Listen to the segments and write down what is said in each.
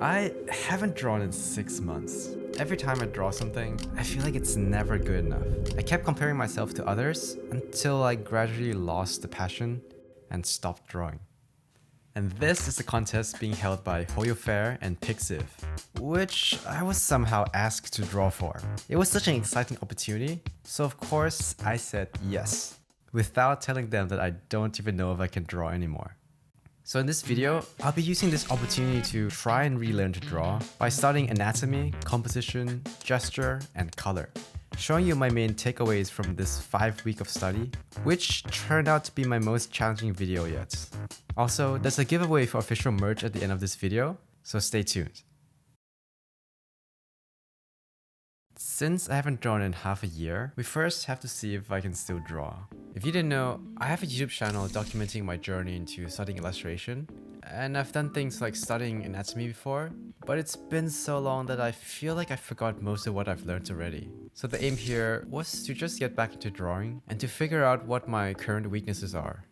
I haven't drawn in 6 months. Every time I draw something, I feel like it's never good enough. I kept comparing myself to others until I gradually lost the passion and stopped drawing. And this is the contest being held by HoYoFair and pixiv, which I was somehow asked to draw for. It was such an exciting opportunity, so of course I said yes, without telling them that I don't even know if I can draw anymore. So in this video, I'll be using this opportunity to try and relearn to draw by studying anatomy, composition, gesture, and color, showing you my main takeaways from this 5 week of study, which turned out to be my most challenging video yet. Also, there's a giveaway for official merch at the end of this video, so stay tuned. Since I haven't drawn in half a year, we first have to see if I can still draw. If you didn't know, I have a YouTube channel documenting my journey into studying illustration, and I've done things like studying anatomy before, but it's been so long that I feel like I forgot most of what I've learned already. So the aim here was to just get back into drawing and to figure out what my current weaknesses are.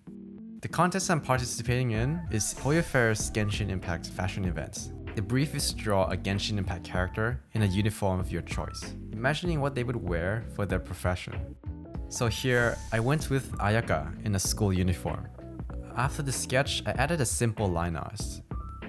The contest I'm participating in is HoYoFair's Genshin Impact fashion event. The brief is to draw a Genshin Impact character in a uniform of your choice, imagining what they would wear for their profession. So here, I went with Ayaka in a school uniform. After the sketch, I added a simple line art.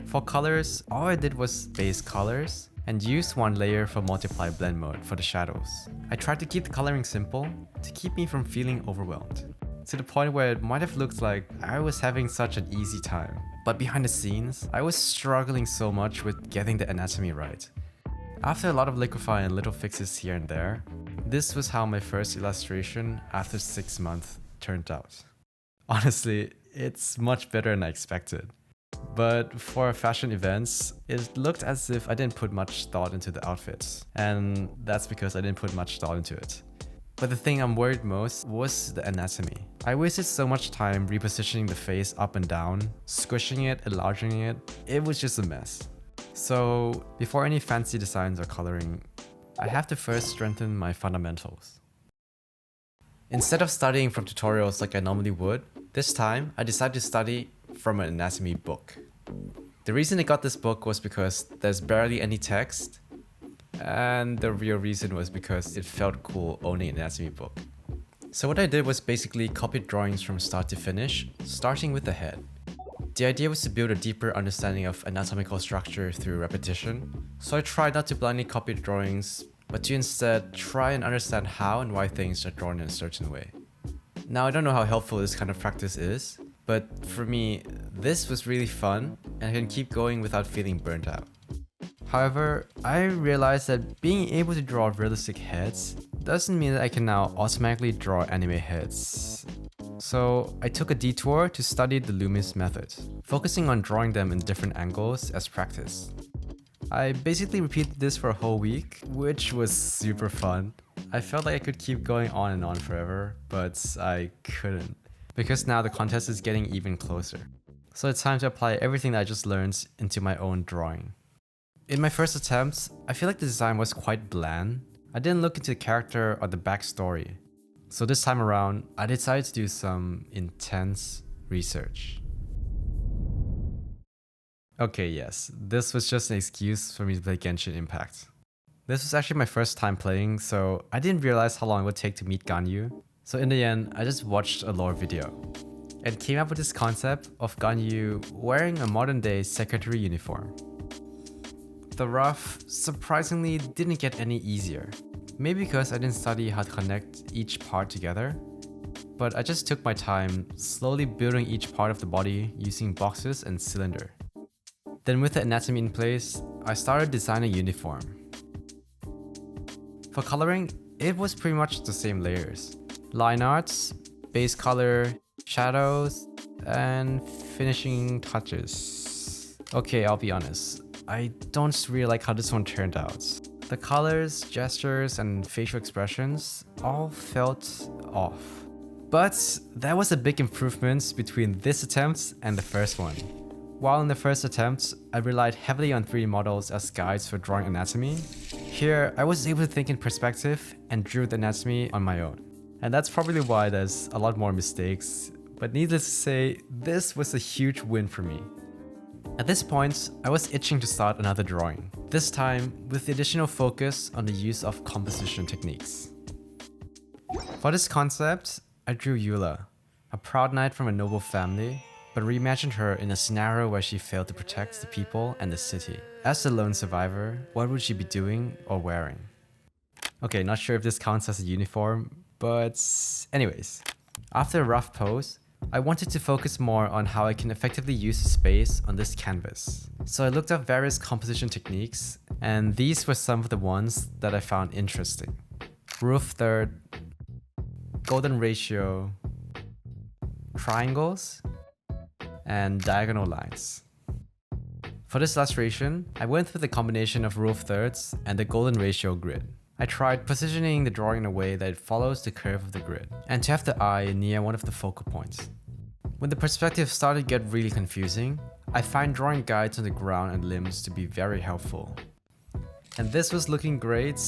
For colors, all I did was base colors and used one layer for multiply blend mode for the shadows. I tried to keep the coloring simple to keep me from feeling overwhelmed, to the point where it might have looked like I was having such an easy time. But behind the scenes, I was struggling so much with getting the anatomy right. After a lot of liquify and little fixes here and there, this was how my first illustration after 6 months turned out. Honestly, it's much better than I expected. But for fashion events, it looked as if I didn't put much thought into the outfits, and that's because I didn't put much thought into it. But the thing I'm worried most was the anatomy. I wasted so much time repositioning the face up and down, squishing it, enlarging it. It was just a mess. So before any fancy designs or coloring, I have to first strengthen my fundamentals. Instead of studying from tutorials like I normally would, this time I decided to study from an anatomy book. The reason I got this book was because there's barely any text, and the real reason was because it felt cool owning an anatomy book. So what I did was basically copied drawings from start to finish, starting with the head. The idea was to build a deeper understanding of anatomical structure through repetition, so I tried not to blindly copy drawings, but to instead try and understand how and why things are drawn in a certain way. Now I don't know how helpful this kind of practice is, but for me, this was really fun and I can keep going without feeling burnt out. However, I realized that being able to draw realistic heads doesn't mean that I can now automatically draw anime heads. So I took a detour to study the Loomis method, focusing on drawing them in different angles as practice. I basically repeated this for a whole week, which was super fun. I felt like I could keep going on and on forever, but I couldn't, because now the contest is getting even closer. So it's time to apply everything that I just learned into my own drawing. In my first attempts, I feel like the design was quite bland. I didn't look into the character or the backstory. So this time around, I decided to do some intense research. Okay, yes, this was just an excuse for me to play Genshin Impact. This was actually my first time playing, so I didn't realize how long it would take to meet Ganyu. So in the end, I just watched a lore video and came up with this concept of Ganyu wearing a modern day secretary uniform. The rough, surprisingly, didn't get any easier. Maybe because I didn't study how to connect each part together, but I just took my time, slowly building each part of the body using boxes and cylinder. Then with the anatomy in place, I started designing a uniform. For coloring, it was pretty much the same layers. Line arts, base color, shadows, and finishing touches. Okay, I'll be honest. I don't really like how this one turned out. The colors, gestures, and facial expressions all felt off. But that was a big improvement between this attempt and the first one. While in the first attempt, I relied heavily on 3D models as guides for drawing anatomy, here I was able to think in perspective and drew the anatomy on my own. And that's probably why there's a lot more mistakes, but needless to say, this was a huge win for me. At this point, I was itching to start another drawing, this time with the additional focus on the use of composition techniques. For this concept, I drew Eula, a proud knight from a noble family, but reimagined her in a scenario where she failed to protect the people and the city. As a lone survivor, what would she be doing or wearing? Okay, not sure if this counts as a uniform, but anyways. After a rough pose, I wanted to focus more on how I can effectively use the space on this canvas. So I looked up various composition techniques, and these were some of the ones that I found interesting. Rule of third, golden ratio, triangles, and diagonal lines. For this illustration, I went with a combination of rule of thirds and the golden ratio grid. I tried positioning the drawing in a way that it follows the curve of the grid, and to have the eye near one of the focal points. When the perspective started to get really confusing, I find drawing guides on the ground and limbs to be very helpful. And this was looking great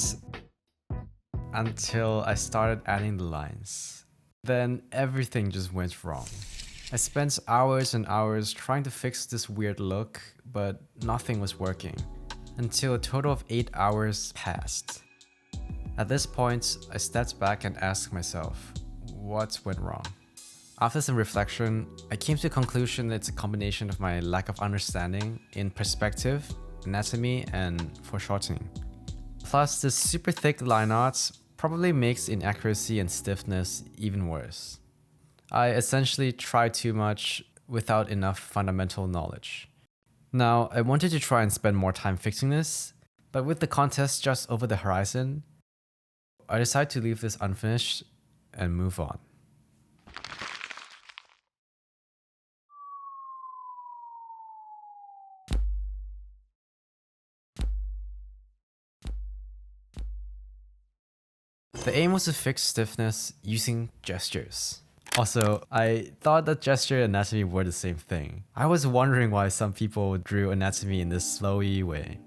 until I started adding the lines. Then everything just went wrong. I spent hours and hours trying to fix this weird look, but nothing was working, until a total of 8 hours passed. At this point, I stepped back and asked myself, what went wrong? After some reflection, I came to the conclusion that it's a combination of my lack of understanding in perspective, anatomy, and foreshortening. Plus, this super thick line art probably makes inaccuracy and stiffness even worse. I essentially tried too much without enough fundamental knowledge. Now, I wanted to try and spend more time fixing this, but with the contest just over the horizon, I decided to leave this unfinished and move on. The aim was to fix stiffness using gestures. Also, I thought that gesture and anatomy were the same thing. I was wondering why some people drew anatomy in this flowy way.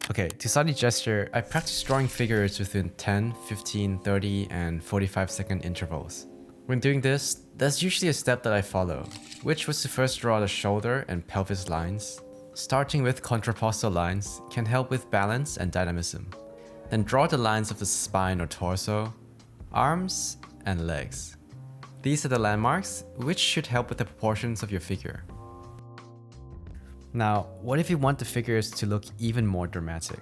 Okay, to study gesture, I practiced drawing figures within 10, 15, 30, and 45-second intervals. When doing this, there's usually a step that I follow, which was to first draw the shoulder and pelvis lines. Starting with contrapostal lines can help with balance and dynamism. Then draw the lines of the spine or torso, arms, and legs. These are the landmarks, which should help with the proportions of your figure. Now, what if you want the figures to look even more dramatic?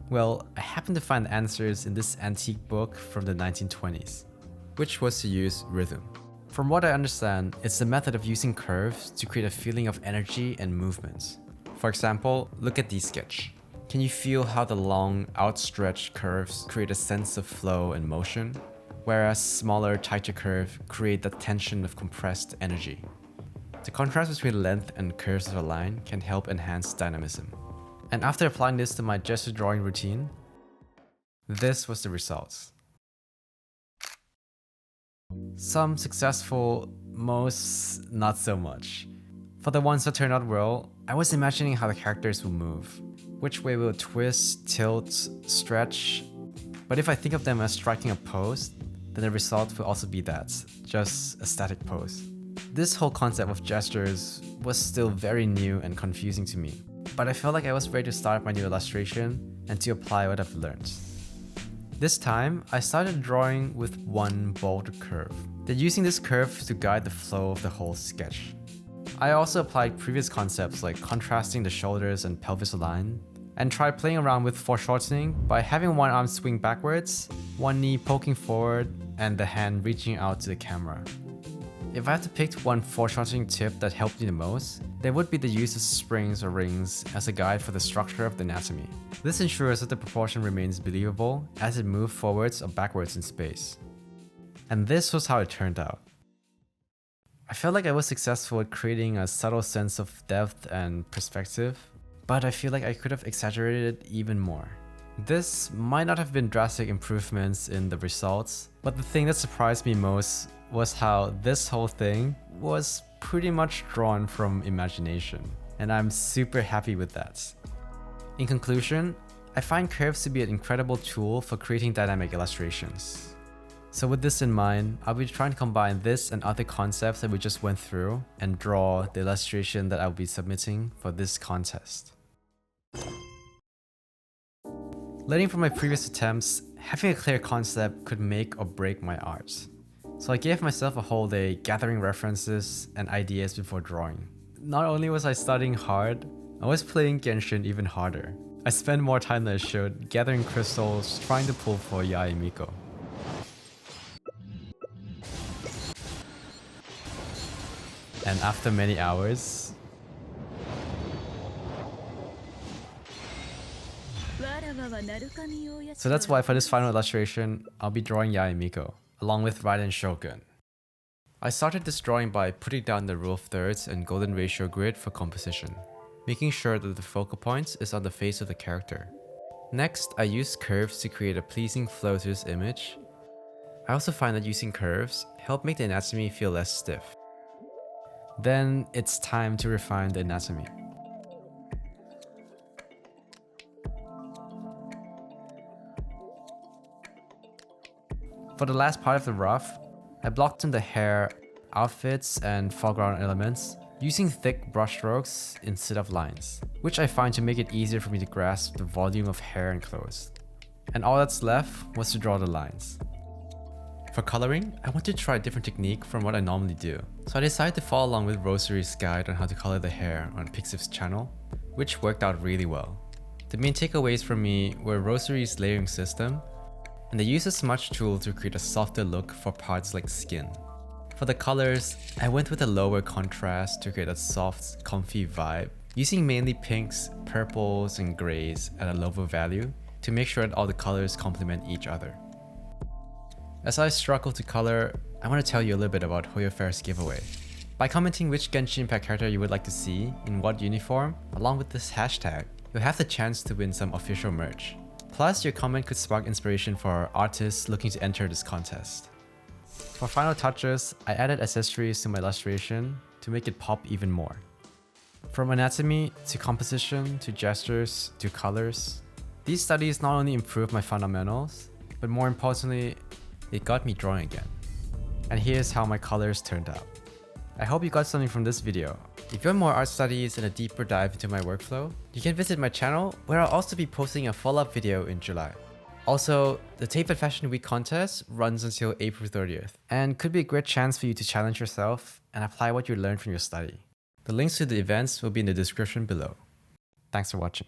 Well, I happened to find the answers in this antique book from the 1920s, which was to use rhythm. From what I understand, it's the method of using curves to create a feeling of energy and movement. For example, look at this sketch. Can you feel how the long, outstretched curves create a sense of flow and motion, whereas smaller, tighter curves create the tension of compressed energy? The contrast between length and curves of a line can help enhance dynamism. And after applying this to my gesture drawing routine, this was the results. Some successful, most not so much. For the ones that turned out well, I was imagining how the characters will move, which way will twist, tilt, stretch. But if I think of them as striking a pose, then the result will also be that, just a static pose. This whole concept of gestures was still very new and confusing to me, but I felt like I was ready to start my new illustration and to apply what I've learned. This time, I started drawing with one bold curve, then using this curve to guide the flow of the whole sketch. I also applied previous concepts like contrasting the shoulders and pelvis line, and tried playing around with foreshortening by having one arm swing backwards, one knee poking forward, and the hand reaching out to the camera. If I had to pick one foreshortening tip that helped me the most, there would be the use of springs or rings as a guide for the structure of the anatomy. This ensures that the proportion remains believable as it moves forwards or backwards in space. And this was how it turned out. I felt like I was successful at creating a subtle sense of depth and perspective, but I feel like I could have exaggerated it even more. This might not have been drastic improvements in the results, but the thing that surprised me most was how this whole thing was pretty much drawn from imagination, and I'm super happy with that. In conclusion, I find curves to be an incredible tool for creating dynamic illustrations. So with this in mind, I'll be trying to combine this and other concepts that we just went through and draw the illustration that I'll be submitting for this contest. Learning from my previous attempts, having a clear concept could make or break my art. So I gave myself a whole day gathering references and ideas before drawing. Not only was I studying hard, I was playing Genshin even harder. I spent more time than I should gathering crystals trying to pull for Yae Miko. And after many hours, so that's why for this final illustration, I'll be drawing Yae Miko, along with Raiden Shogun. I started this drawing by putting down the rule of thirds and golden ratio grid for composition, making sure that the focal point is on the face of the character. Next, I used curves to create a pleasing flow to this image. I also find that using curves help make the anatomy feel less stiff. Then it's time to refine the anatomy. For the last part of the rough, I blocked in the hair, outfits, and foreground elements using thick brushstrokes instead of lines, which I find to make it easier for me to grasp the volume of hair and clothes. And all that's left was to draw the lines. For coloring, I wanted to try a different technique from what I normally do, so I decided to follow along with Rosary's guide on how to color the hair on Pixiv's channel, which worked out really well. The main takeaways for me were Rosary's layering system, and they use a smudge tool to create a softer look for parts like skin. For the colors, I went with a lower contrast to create a soft, comfy vibe, using mainly pinks, purples, and grays at a lower value to make sure that all the colors complement each other. As I struggle to color, I want to tell you a little bit about HoYoFair's giveaway. By commenting which Genshin Impact character you would like to see in what uniform, along with this hashtag, you'll have the chance to win some official merch. Plus, your comment could spark inspiration for artists looking to enter this contest. For final touches, I added accessories to my illustration to make it pop even more. From anatomy to composition to gestures to colors, these studies not only improved my fundamentals, but more importantly, it got me drawing again. And here's how my colors turned out. I hope you got something from this video. If you want more art studies and a deeper dive into my workflow, you can visit my channel where I'll also be posting a follow-up video in July. Also, the Teyvat Fashion Week contest runs until April 30th and could be a great chance for you to challenge yourself and apply what you learned from your study. The links to the events will be in the description below. Thanks for watching.